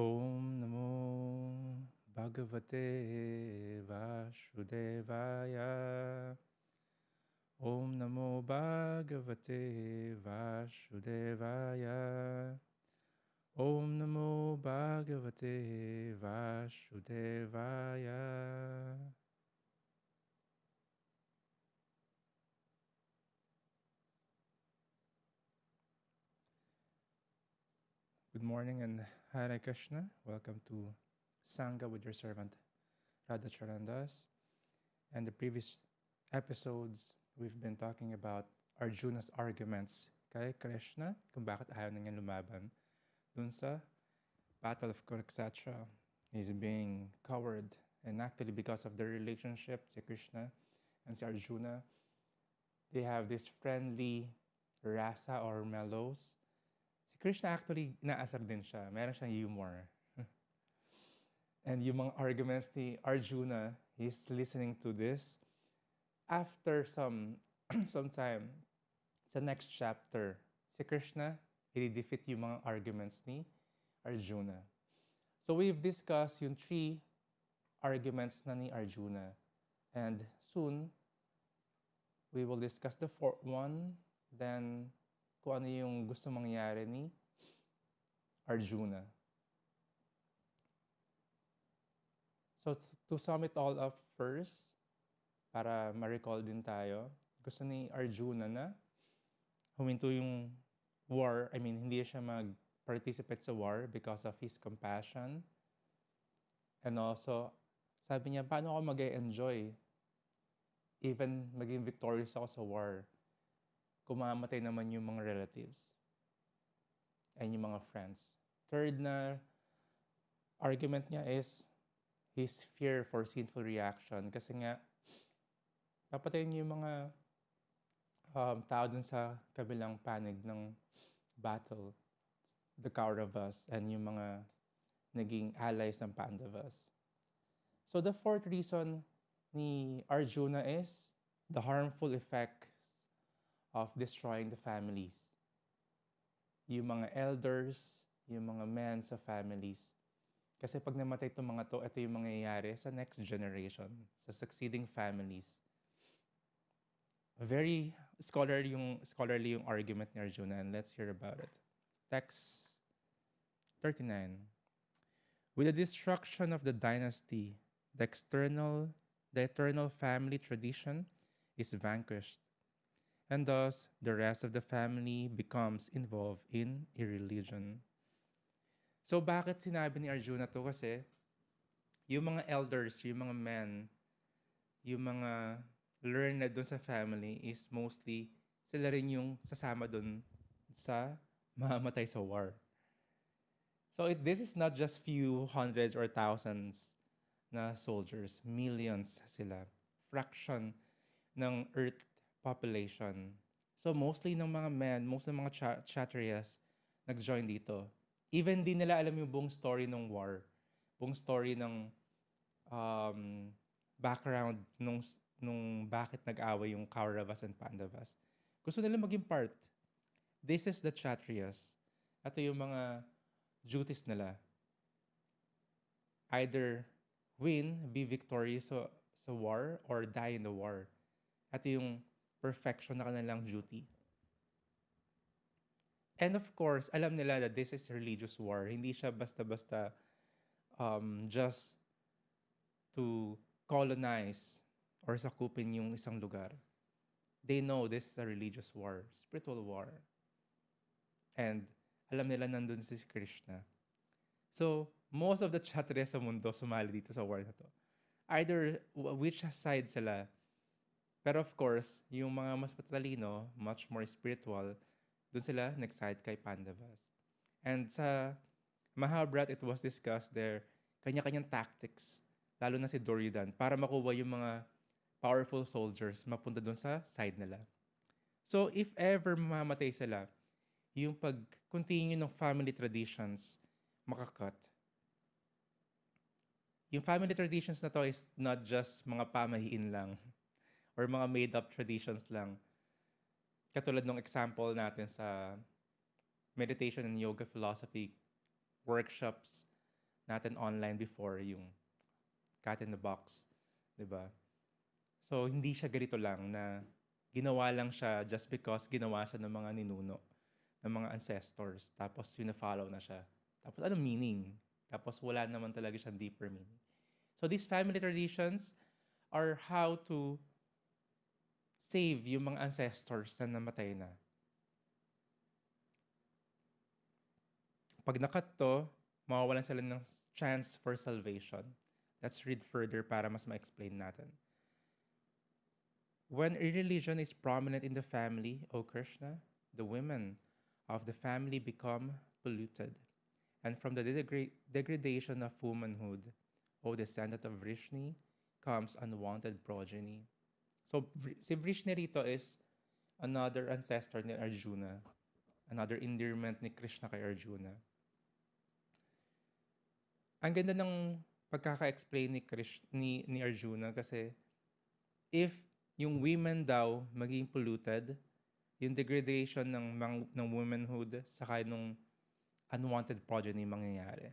Om Namo Bhagavate Vasudevaya. Om Namo Bhagavate Vasudevaya. Om Namo Bhagavate Vasudevaya. Good morning and Hare Krishna. Welcome to Sangha with your servant Radha Charandas. And the previous episodes, we've been talking about Arjuna's arguments kay Krishna kung bakit ayaw na niya lumaban. Dun sa Battle of Kurukshetra, he's being coward. And actually, because of their relationship, si Krishna and si Arjuna, they have this friendly rasa or mellows. Si Krishna actually, inaasar din siya. Meron siyang humor. And yung mga arguments ni Arjuna, he's listening to this. After some time, sa next chapter, si Krishna, i-defeat yung mga arguments ni Arjuna. So we've discussed yung 3 arguments na ni Arjuna. And soon, we will discuss the 4th one, then kung ano yung gusto mangyari ni Arjuna. So to sum it all up first, para ma-recall din tayo, gusto ni Arjuna na huminto yung war. I mean, hindi siya mag-participate sa war because of his compassion. And also, sabi niya, paano ako mag-enjoy even maging victorious ako sa war kung mamamatay naman yung mga relatives and yung mga friends. Third na argument niya is his fear for sinful reaction. Kasi nga, papatayin niyo yung mga tao dun sa kabilang panig ng battle, the Kauravas, and yung mga naging allies ng Pandavas. So the 4th reason ni Arjuna is the harmful effects of destroying the families. Yung mga elders, yung mga men sa families. Kasi pag namatay itong mga to, ito yung mangyayari sa next generation, sa succeeding families. Very scholarly yung argument ni Arjuna, and let's hear about it. Text 39. With the destruction of the dynasty, the eternal family tradition is vanquished, and thus the rest of the family becomes involved in irreligion. So bakit sinabi ni Arjuna to? Kasi yung mga elders, yung mga men, yung mga learned dun sa family is mostly sila rin yung sasama dun sa mamamatay sa war. So this is not just few hundreds or thousands na soldiers. Millions sila. Fraction ng Earth population. So mostly ng mga men, most ng mga Kshatriyas nag-join dito. Even di nila alam yung buong story ng war. Buong story ng background nung bakit nag-away yung Kauravas and Pandavas. Gusto nila maging part. This is the Kshatriyas. Ito yung mga duties nila. Either win, be victorious sa war, or die in the war. Ito yung perfection na kanilang duty. And of course, alam nila that this is religious war. Hindi siya basta-basta just to colonize or sakupin yung isang lugar. They know this is a religious war, spiritual war. And alam nila nandun si Krishna. So, most of the Kshatriyas sa mundo sumali dito sa war na to. Either which side sila. Pero of course, yung mga mas matalino, much more spiritual, doon sila nag-side kay Pandavas. And sa Mahabharata, it was discussed there, kanya-kanyang tactics, lalo na si Duryodhan, para makuha yung mga powerful soldiers mapunta doon sa side nila. So if ever mamamatay sila, yung pag-continue ng family traditions, makakat. Yung family traditions na to is not just mga pamahiin lang or mga made-up traditions lang. Katulad ng example natin sa meditation and yoga philosophy workshops natin online before, yung cat in the box, 'di ba? So hindi siya ganito lang na ginawa lang siya just because ginawa siya ng mga ninuno, ng mga ancestors, tapos fina-follow na siya. Tapos anong meaning? Tapos wala naman talaga siyang deeper meaning. So these family traditions are how to save yung mga ancestors na namatay na. Pag nakat to, mawawalan sila ng chance for salvation. Let's read further para mas ma-explain natin. When a religion is prominent in the family, O Krishna, the women of the family become polluted. And from the degradation of womanhood, O descendant of Vrishni, comes unwanted progeny. So si Vrishni rito is another ancestor ni Arjuna, another endearment ni Krishna kay Arjuna. Ang ganda ng pagkaka-explain ni Arjuna kasi if yung women daw maging polluted, yung degradation ng womanhood saka nung unwanted progeny mangyayari.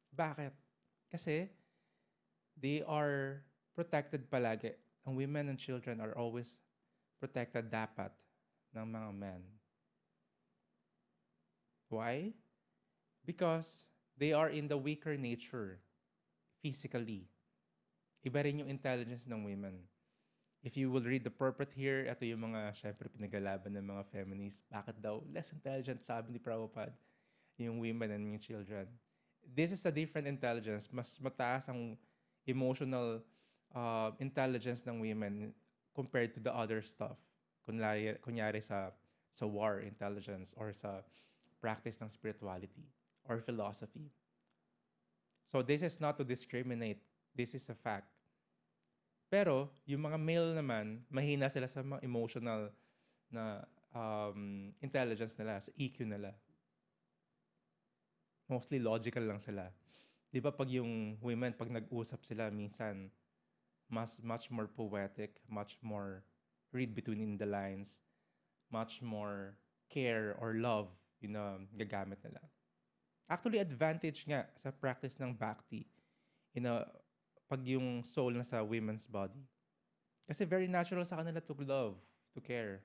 Bakit? Kasi they are protected palagi. Ang women and children are always protected dapat ng mga men. Why? Because they are in the weaker nature physically. Iba rin yung intelligence ng women. If you will read the purport here, ito yung mga, syempre, pinagalaban ng mga feminists. Bakit daw less intelligent, sabi ni Prabhupada, yung women and yung children. This is a different intelligence. Mas mataas ang emotional intelligence ng women compared to the other stuff. Kunyari sa war intelligence or sa practice ng spirituality or philosophy. So this is not to discriminate. This is a fact. Pero yung mga male naman, mahina sila sa mga emotional na intelligence nila, sa EQ nila. Mostly logical lang sila. Di ba pag yung women, pag nag-usap sila, minsan, much more poetic, much more read between the lines, much more care or love yung gagamit nila. Actually, advantage nga sa practice ng bhakti pag yung soul na sa women's body. Kasi very natural sa kanila to love, to care.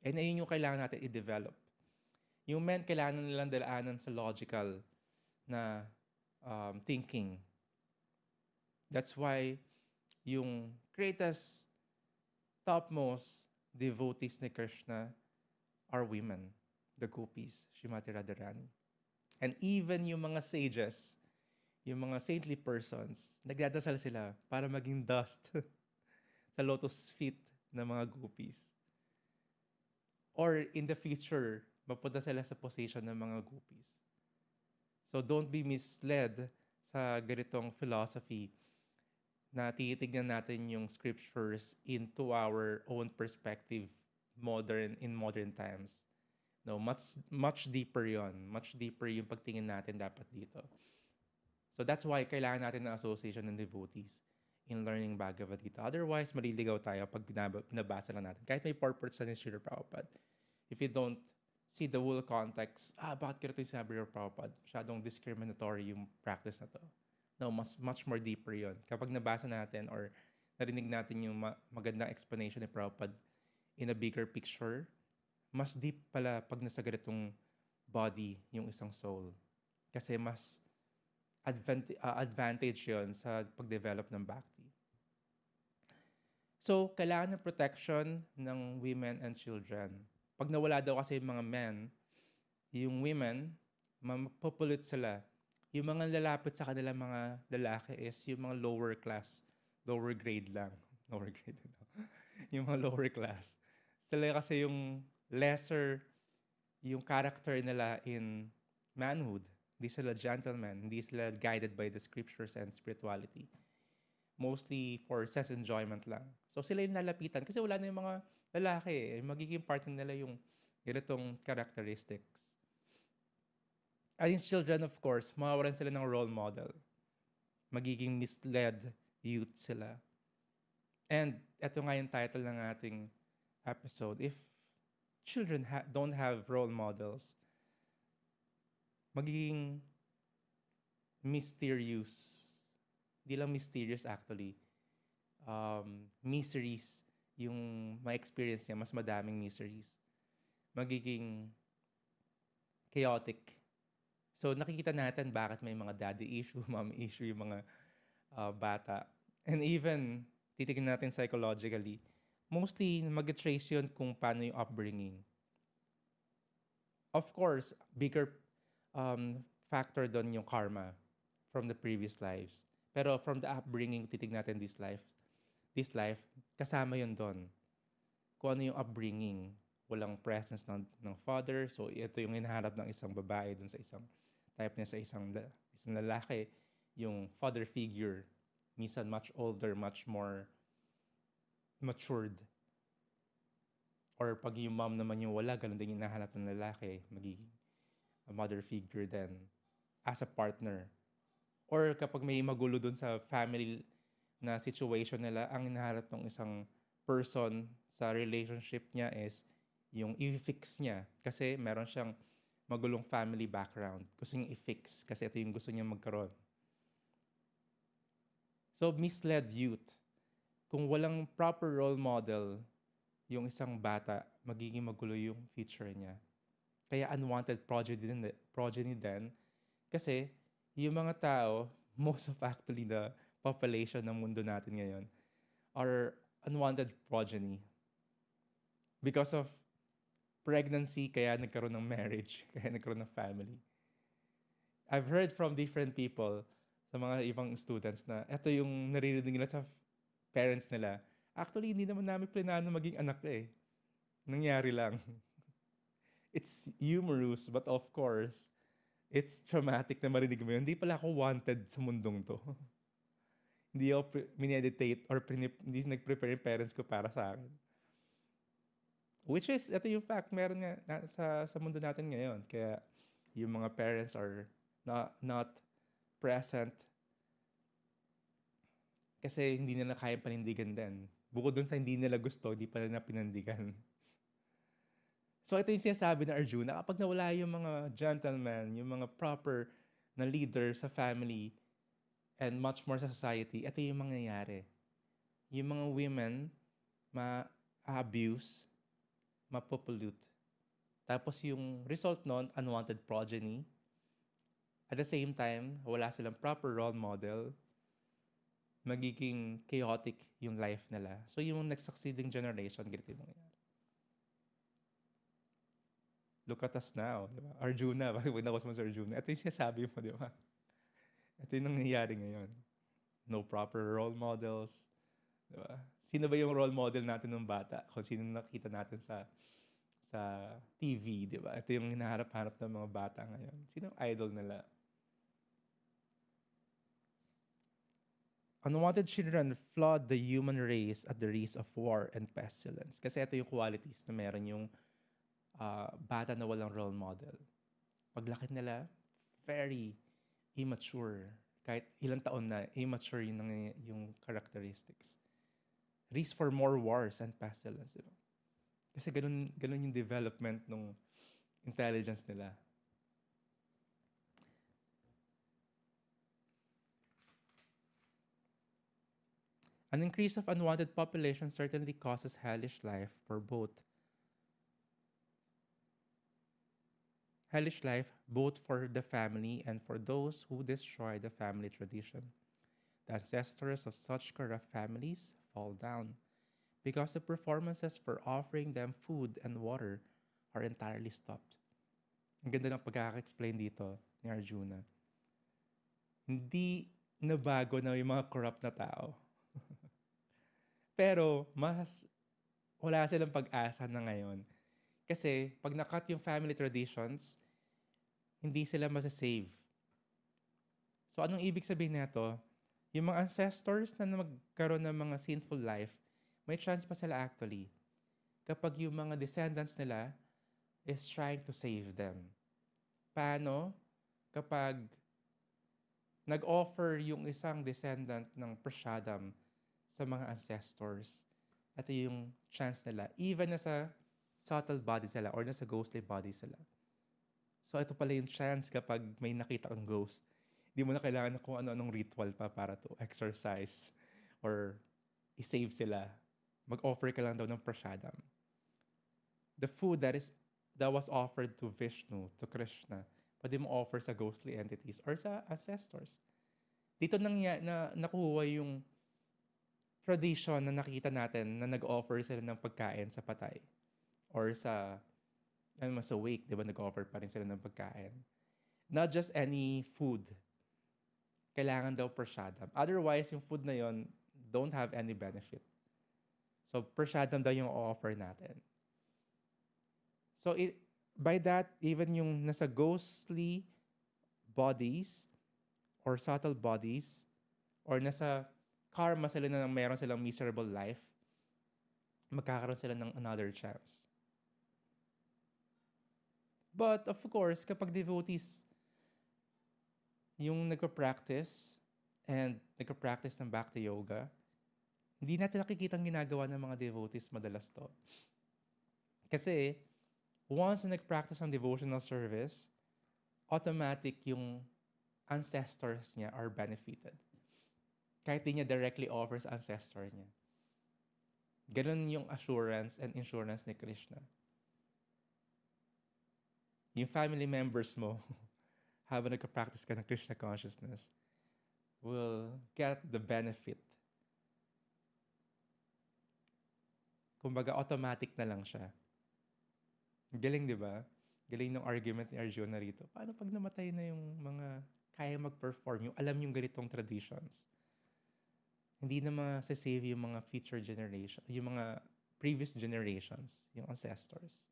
And ayun yung kailangan natin i-develop. Yung men, kailangan nilang dalaanan sa logical na thinking. That's why yung greatest, topmost devotees ni Krishna are women, the gopis, Srimati Radharani. And even yung mga sages, yung mga saintly persons, nagdadasal sila para maging dust sa lotus feet ng mga gopis. Or in the future, mapunta sila sa position ng mga gopis. So don't be misled sa ganitong philosophy na titignan natin yung scriptures into our own perspective in modern times. No, much deeper yon. Much deeper yung pagtingin natin dapat dito. So that's why kailangan natin ng association ng devotees in learning Bhagavad Gita. Otherwise, maliligaw tayo pag binabasa lang natin. Kahit may purports na ni Srila Prabhupada. If you don't see the whole context, bakit ganito yung sinabi ni Prabhupada? Masyadong discriminatory yung practice na to. No, much more deeper yon. Kapag nabasa natin or narinig natin yung magandang explanation ni Prabhupada in a bigger picture, mas deep pala pag nasa ganitong body yung isang soul. Kasi mas advantage yon sa pag-develop ng bhakti. So, kailangan ng protection ng women and children. Pag nawala daw kasi yung mga men, yung women, mapopulute sila. Yung mga lalapit sa kanila mga lalaki is yung mga lower class, lower grade lang. Lower grade, yung mga lower class. Sila kasi yung lesser, yung character nila in manhood. Hindi sila gentlemen, hindi sila guided by the scriptures and spirituality. Mostly for sense enjoyment lang. So sila yung lalapitan kasi wala na yung mga lalaki. Magiging part nila yung ganitong characteristics. And in children, of course, mawawalan sila ng role model. Magiging misled youth sila. And ito nga yung title ng ating episode. If children don't have role models, magiging mysterious. Hindi lang mysterious actually. Miseries yung ma-experience niya, mas madaming miseries. Magiging chaotic. So nakikita natin bakit may mga daddy issue, mommy issue yung mga bata. And even, titignan natin psychologically, mostly mag-trace yun kung paano yung upbringing. Of course, bigger factor doon yung karma from the previous lives. Pero from the upbringing, titignan natin this life, kasama yun doon. Kung ano yung upbringing. Walang presence ng father. So, ito yung hinahanap ng isang babae dun sa isang type niya sa isang lalaki. Yung father figure. Minsan much older, much more matured. Or pag yung mom naman yung wala, ganun din yung hinahanap ng lalaki. Magiging a mother figure then as a partner. Or kapag may magulo dun sa family na situation nila, ang hinahanap ng isang person sa relationship niya is yung i-fix niya. Kasi meron siyang magulong family background. Gusto niyang i-fix kasi ito yung gusto niya magkaroon. So, misled youth. Kung walang proper role model, yung isang bata, magiging magulo yung future niya. Kaya unwanted progeny din. Kasi yung mga tao, most of actually the population ng mundo natin ngayon, are unwanted progeny. Because of pregnancy, kaya nagkaroon ng marriage, kaya nagkaroon ng family. I've heard from different people, sa mga ibang students, na ito yung naririnig nila sa parents nila. Actually, hindi naman namin plinano maging anak eh. Nangyari lang. It's humorous, but of course, it's traumatic na marinig mo yun. Hindi pala ako wanted sa mundong to. Hindi ako mineditate or hindi nag-prepare yung parents ko para sa akin. Which is, ito yung fact, meron nga sa mundo natin ngayon. Kaya yung mga parents are not present kasi hindi nila kayang panindigan din. Bukod dun sa hindi nila gusto, hindi pa nila pinandigan. So ito yung sinasabi na Arjuna, kapag nawala yung mga gentlemen, yung mga proper na leader sa family, and much more sa society, ito yung mangyayari. Yung mga women, ma-abuse, ma-pollute. Tapos yung result nun, unwanted progeny. At the same time, wala silang proper role model, magiging chaotic yung life nila. So yung next succeeding generation, ganito yung mangyayari. Look at us now, di ba? Arjuna, bakit ako sa Arjuna? Ito yung sinasabi mo, di ba? Ito yung nangyayari ngayon. No proper role models. Di ba? Sino ba yung role model natin ng bata? Kung sino nakita natin sa TV, di ba? Ito yung hinaharap-harap ng mga bata ngayon. Sino ang idol nila? Unwanted children flood the human race at the risk of war and pestilence. Kasi ito yung qualities na meron yung bata na walang role model. Paglaki nila, very immature. Kahit ilang taon na, immature yung characteristics. Risk for more wars and pestilence. Diba? Kasi ganun yung development ng intelligence nila. An increase of unwanted population certainly causes hellish life both for the family and for those who destroy the family tradition. The ancestors of such corrupt families fall down because the performances for offering them food and water are entirely stopped. Ang ganda ng pagkaka-explain dito ni Arjuna. Hindi nabago na yung mga corrupt na tao. Pero wala silang pag-asa na ngayon. Kasi pag nakat yung family traditions, hindi sila masasave. So anong ibig sabihin nito? Yung mga ancestors na magkaroon ng mga sinful life, may chance pa sila actually. Kapag yung mga descendants nila is trying to save them. Paano? Kapag nag-offer yung isang descendant ng prasadam sa mga ancestors, ito yung chance nila. Even nasa subtle body sila or nasa ghostly body sila. So ito pala yung chance kapag may nakita kang ghost. Hindi mo na kailangan kung ano-anong ritual pa para to exercise or i-save sila. Mag-offer ka lang daw ng prasadam. The food that was offered to Vishnu, to Krishna, pwede mo offer sa ghostly entities or sa ancestors. Dito nakuha yung tradition na nakita natin na nag-offer sila ng pagkain sa patay or sa sa wake, di ba, nag-offer pa rin sila ng pagkain. Not just any food. Kailangan daw prasadam. Otherwise, yung food na yon don't have any benefit. So, prasadam daw yung offer natin. So, by that, even yung nasa ghostly bodies or subtle bodies or nasa karma sila na meron silang miserable life, magkakaroon sila ng another chance. But of course, kapag devotees yung nagpa-practice and nagpa-practice ng Bhakti Yoga, hindi natin nakikita ang ginagawa ng mga devotees madalas to. Kasi once na nag-practice ng devotional service, automatic yung ancestors niya are benefited. Kahit di niya directly offer sa ancestor niya. Ganun yung assurance and insurance ni Krishna. Yung family members mo, habang nagka-practice ka ng Krishna consciousness, will get the benefit. Kumbaga, automatic na lang siya. Galing, di ba? Galing ng argument ni Arjuna rito. Paano pag namatay na yung mga kaya mag-perform, yung alam yung ganitong traditions? Hindi na masasave yung mga future generation, yung mga previous generations, yung ancestors.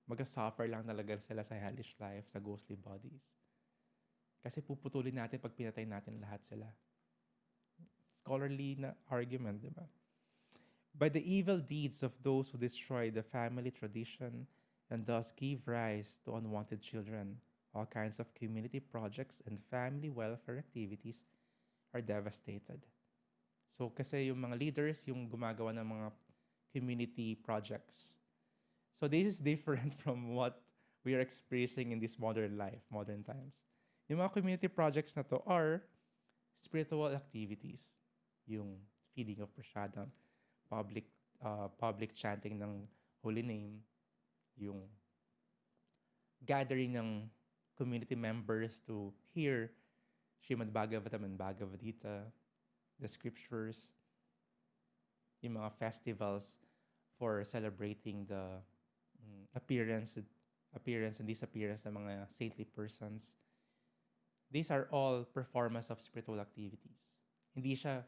Mag-suffer lang talaga sila sa hellish life, sa ghostly bodies. Kasi puputulin natin pag pinatay natin lahat sila. Scholarly na argument, di ba? By the evil deeds of those who destroy the family tradition and thus give rise to unwanted children, all kinds of community projects and family welfare activities are devastated. So kasi yung mga leaders, yung gumagawa ng mga community projects. So this is different from what we are experiencing in this modern life, modern times. Yung mga community projects na to are spiritual activities. Yung feeding of prasadam, public chanting ng holy name, yung gathering ng community members to hear Srimad Bhagavatam and Bhagavad Gita, the scriptures, yung mga festivals for celebrating the appearance and disappearance ng mga saintly persons. These are all performance of spiritual activities. Hindi siya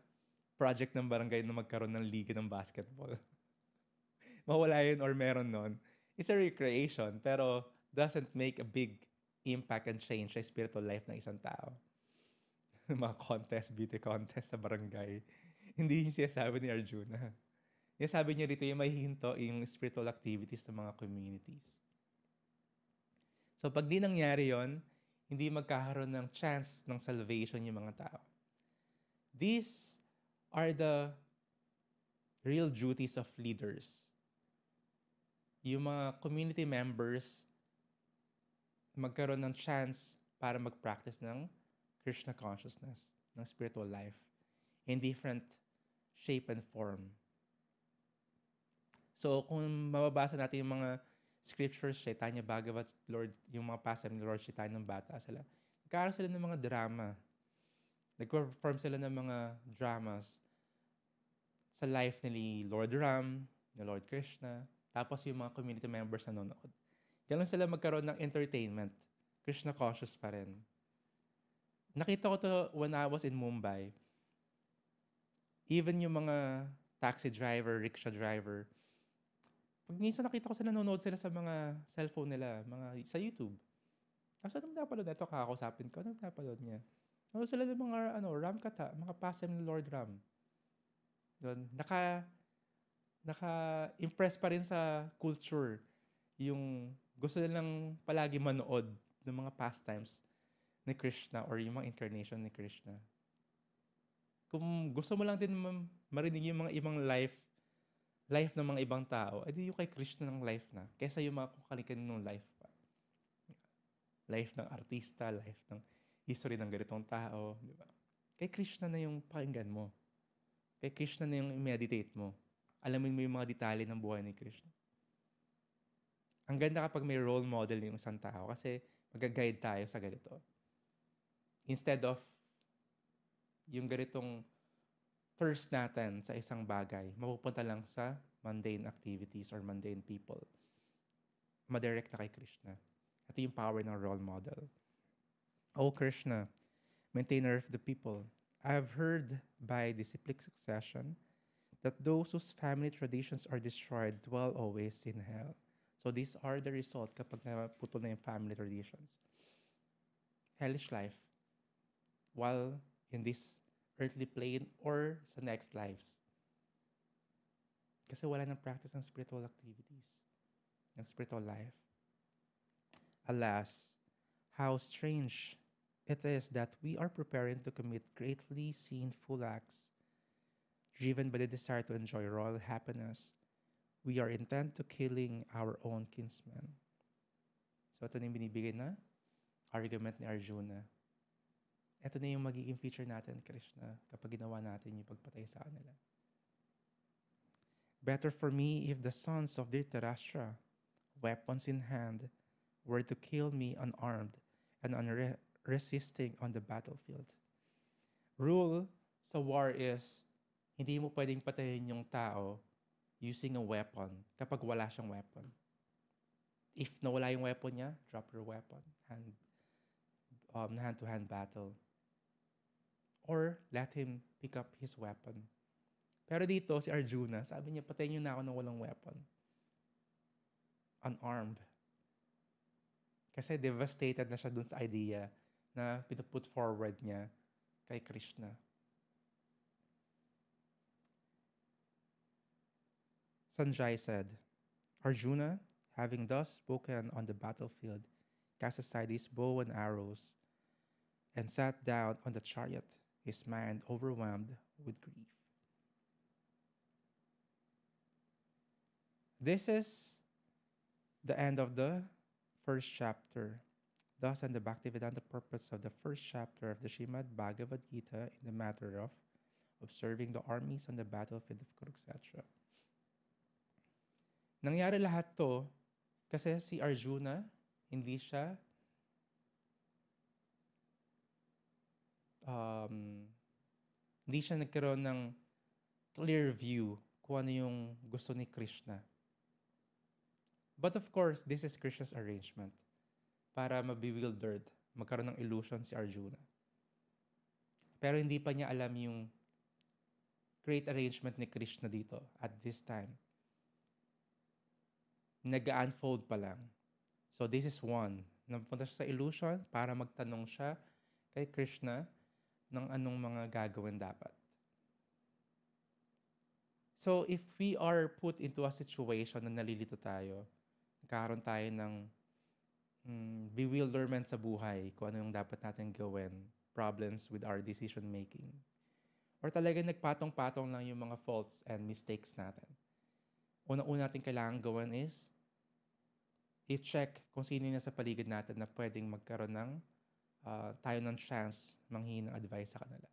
project ng barangay na magkaroon ng liga ng basketball. Mawala yun or meron nun. It's a recreation pero doesn't make a big impact and change sa spiritual life ng isang tao. Mga contest, beauty contest sa barangay. Hindi yung sinasabi ni Arjuna. Yung sabi niya dito, yung may hinto yung spiritual activities ng mga communities. So pag di nangyari yon, hindi magkakaroon ng chance ng salvation yung mga tao. These are the real duties of leaders. Yung mga community members magkaroon ng chance para mag-practice ng Krishna consciousness, ng spiritual life, in different shape and form. So, kung mababasa natin yung mga scriptures, Chaitanya Bhagavat, Lord, yung mga pasam ni Lord Chaitanya ng bata sila, nagkakaroon sila ng mga drama. Nag-perform sila ng mga dramas sa life ni Lord Ram, ni Lord Krishna, tapos yung mga community members na nanonood. Ganun sila magkaroon ng entertainment. Krishna conscious pa rin. Nakita ko to when I was in Mumbai. Even yung mga taxi driver, rickshaw driver, pag minsan nakita ko sila, nanonood sila sa mga cellphone nila, sa YouTube. Kasi anong napanood nito? Kakakusapin ko, anong napanood niya? Nanonood sila ng mga Ram Kata, mga pasem ni Lord Ram. Doon, naka-impress pa rin sa culture yung gusto nilang palagi manood ng mga pastimes ni Krishna or yung mga incarnation ni Krishna. Kung gusto mo lang din marinig yung mga ibang life ng mga ibang tao, edi yung kay Krishna ng life na, kesa yung mga kukalikan ng life pa. Life ng artista, life ng history ng ganitong tao, di ba? Kay Krishna na yung pakinggan mo. Kay Krishna na yung meditate mo. Alamin mo yung mga detalye ng buhay ni Krishna. Ang ganda kapag may role model yung isang tao kasi mag-guide tayo sa ganito. Instead of yung ganitong thirst natin sa isang bagay, mapupunta lang sa mundane activities or mundane people. Madirect na kay Krishna. Ito yung power ng role model. O Krishna, maintainer of the people, I have heard by disciplic succession that those whose family traditions are destroyed dwell always in hell. So these are the result kapag naputol na yung family traditions. Hellish life. While in this earthly plane or sa next lives. Kasi wala nang practice ng spiritual activities, ng spiritual life. Alas, how strange it is that we are preparing to commit greatly sinful acts. Driven by the desire to enjoy royal happiness, we are intent to killing our own kinsmen. So ito na yung binibigay na argument ni Arjuna. Ito na yung magiging feature natin, Krishna, kapag ginawa natin yung pagpatay sa kanila. Better for me if the sons of Dhritarashtra, weapons in hand, were to kill me unarmed and unresisting on the battlefield. Rule sa war is, hindi mo pwedeng patayin yung tao using a weapon kapag wala siyang weapon. If nawala yung weapon niya, drop your weapon. Hand-to-hand battle. Or let him pick up his weapon. Pero dito, si Arjuna, sabi niya, patayin niyo na ako ng walang weapon. Unarmed. Kasi devastated na siya dun sa idea na pinuput forward niya kay Krishna. Sanjay said, Arjuna, having thus spoken on the battlefield, cast aside his bow and arrows and sat down on the chariot, his mind overwhelmed with grief. This is the end of the first chapter. Thus, and the Bhaktivedanta purpose of the first chapter of the Srimad Bhagavad Gita in the matter of observing the armies on the battlefield of Kurukshetra. Nangyari lahat to kasi si Arjuna, hindi siya nagkaroon ng clear view kung ano yung gusto ni Krishna. But of course, this is Krishna's arrangement para mabewildered, magkaroon ng illusion si Arjuna. Pero hindi pa niya alam yung great arrangement ni Krishna dito at this time. Nag-unfold pa lang. So this is one. Napunta siya sa illusion para magtanong siya kay Krishna ng anong mga gagawin dapat. So if we are put into a situation na nalilito tayo, nagkakaroon tayo ng bewilderment sa buhay, kung ano yung dapat natin gawin, problems with our decision making, or talaga nagpatong-patong lang yung mga faults and mistakes natin. Una-una natin kailangan gawin is i-check kung sino yung nasa paligid natin na pwedeng magkaroon ng tayo ng chance manghingi ng advice sa kanila.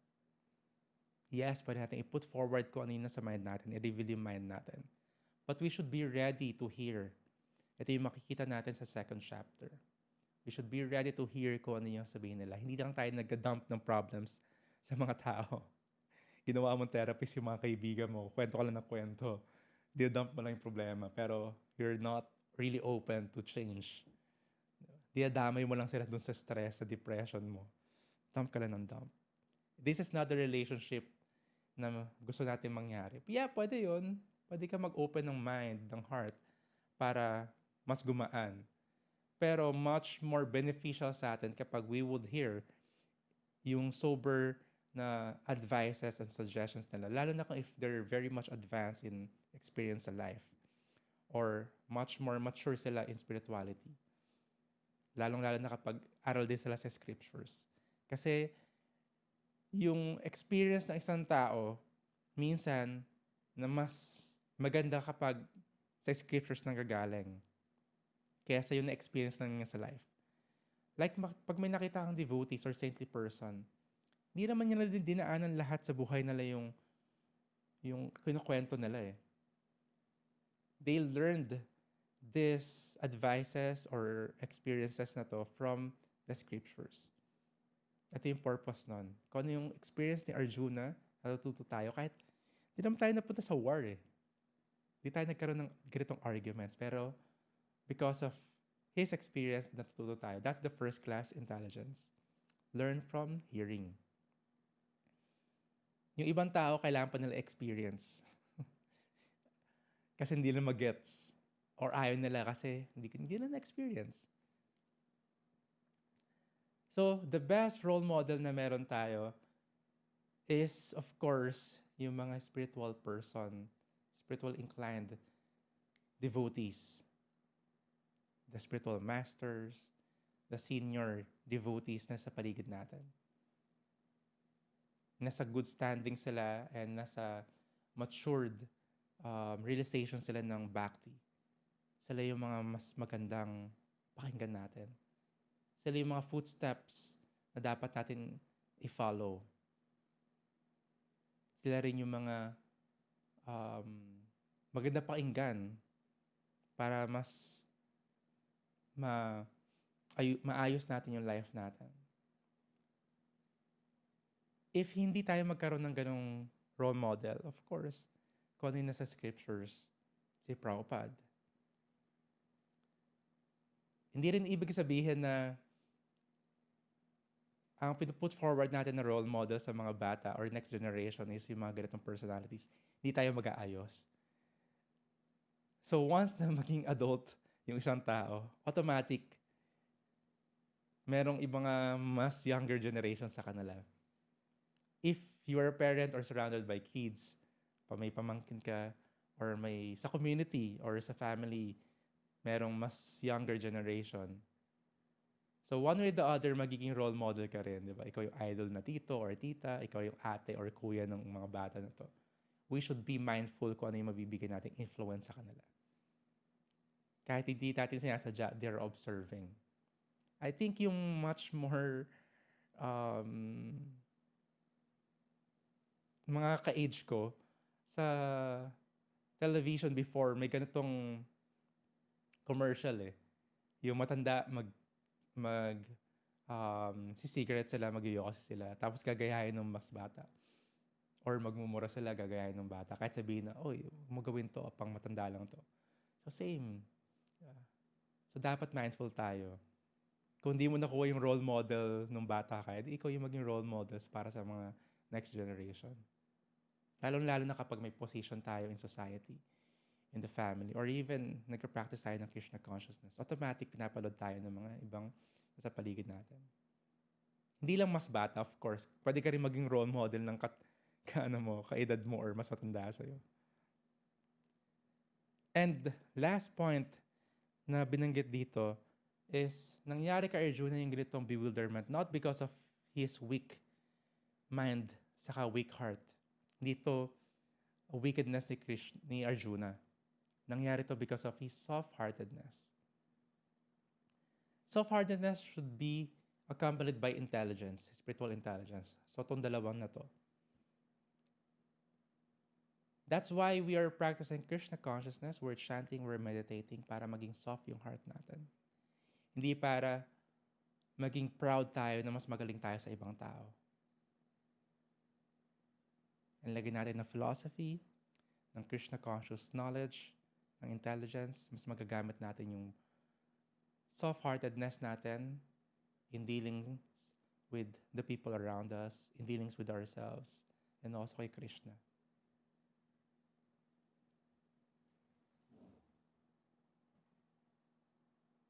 Yes, pwede natin i-put forward kung ano yung nasa mind natin, i-reveal yung mind natin. But we should be ready to hear. Ito yung makikita natin sa second chapter. We should be ready to hear kung ano yung sabihin nila. Hindi lang tayo nag-dump ng problems sa mga tao. Ginawa mong therapist yung mga kaibigan mo, kwento ka lang ng kwento. Di-dump mo lang yung problema, pero you're not really open to change. Diadamay mo lang sila dun sa stress, sa depression mo. Dump ka lang ng dump. This is not the relationship na gusto natin mangyari. Yeah, pwede yun. Pwede ka mag-open ng mind, ng heart, para mas gumaan. Pero much more beneficial sa atin kapag we would hear yung sober na advices and suggestions nila. Lalo na kung if they're very much advanced in experience sa life. Or much more mature sila in spirituality. Lalong-lalo na kapag aral din sila sa scriptures. Kasi yung experience ng isang tao, minsan, na mas maganda kapag sa scriptures nang gagaling kaysa yung na-experience lang niya sa life. Like, pag may nakita kang devotees or saintly person, hindi naman nila din dinaanan lahat sa buhay nila yung kinukwento nila eh. They learned these advices or experiences na to from the scriptures. Ito yung purpose nun. Kung ano yung experience ni Arjuna, natututo tayo. Kahit di naman tayo napunta sa war eh. Di tayo nagkaroon ng ganitong arguments. Pero because of his experience, natututo tayo. That's the first class intelligence. Learn from hearing. Yung ibang tao, kailangan pa nila experience. Kasi hindi nila magets. Or ayaw nila kasi hindi nila na-experience. So, the best role model na meron tayo is, of course, yung mga spiritual person, spiritual inclined devotees, the spiritual masters, the senior devotees na sa paligid natin. Nasa good standing sila and nasa matured realization sila ng bhakti. Sila yung mga mas magandang pakinggan natin. Sila yung mga footsteps na dapat natin i-follow. Sila rin yung mga maganda pakinggan para mas maayos natin yung life natin. If hindi tayo magkaroon ng ganong role model, of course, kung ano yung nasa scriptures, si Prabhupada. Hindi rin ibig sabihin na ang pinuput forward natin na role model sa mga bata or next generation is yung mga ganitong personalities. Hindi tayo mag-aayos. So once na maging adult yung isang tao, automatic, merong ibang mas younger generation sa kanila. If you are a parent or surrounded by kids, may pamangkin ka, or may sa community or sa family, merong mas younger generation. So one way or the other, magiging role model ka rin, di ba? Ikaw yung idol na tito or tita, ikaw yung ate or kuya ng mga bata na to. We should be mindful kung ano yung mabibigay nating influence sa kanila. Kahit hindi natin sinasadya, they're observing. I think yung much more mga ka-age ko sa television before, may ganitong commercial eh. Yung matanda si-cigarette sila, mag-yoyosi sila, tapos gagayahin ng mas bata. Or magmumura sila, gagayahin ng bata. Kahit sabihin na, oy, magawin to, pang matanda lang to. So same. So dapat mindful tayo. Kung di mo nakuha yung role model ng bata ka, ikaw yung maging role models para sa mga next generation. Lalo na kapag may position tayo in society, in the family, or even nagka-practice tayo ng Krishna consciousness, automatic pinapalood tayo ng mga ibang sa paligid natin. Hindi lang mas bata, of course. Pwede ka rin maging role model ng kaedad mo or mas matanda sa'yo. And last point na binanggit dito is nangyari kay Arjuna yung ganitong bewilderment not because of his weak mind saka weak heart. Hindi to a wickedness ni Arjuna. Nangyari to because of his soft-heartedness. Soft-heartedness should be accompanied by intelligence, spiritual intelligence. So itong dalawang na to. That's why we are practicing Krishna consciousness. We're chanting, we're meditating para maging soft yung heart natin. Hindi para maging proud tayo na mas magaling tayo sa ibang tao. And lagyan natin ng philosophy, ng Krishna conscious knowledge, ng intelligence, mas magagamit natin yung soft-heartedness natin in dealings with the people around us, in dealings with ourselves, and also kay Krishna.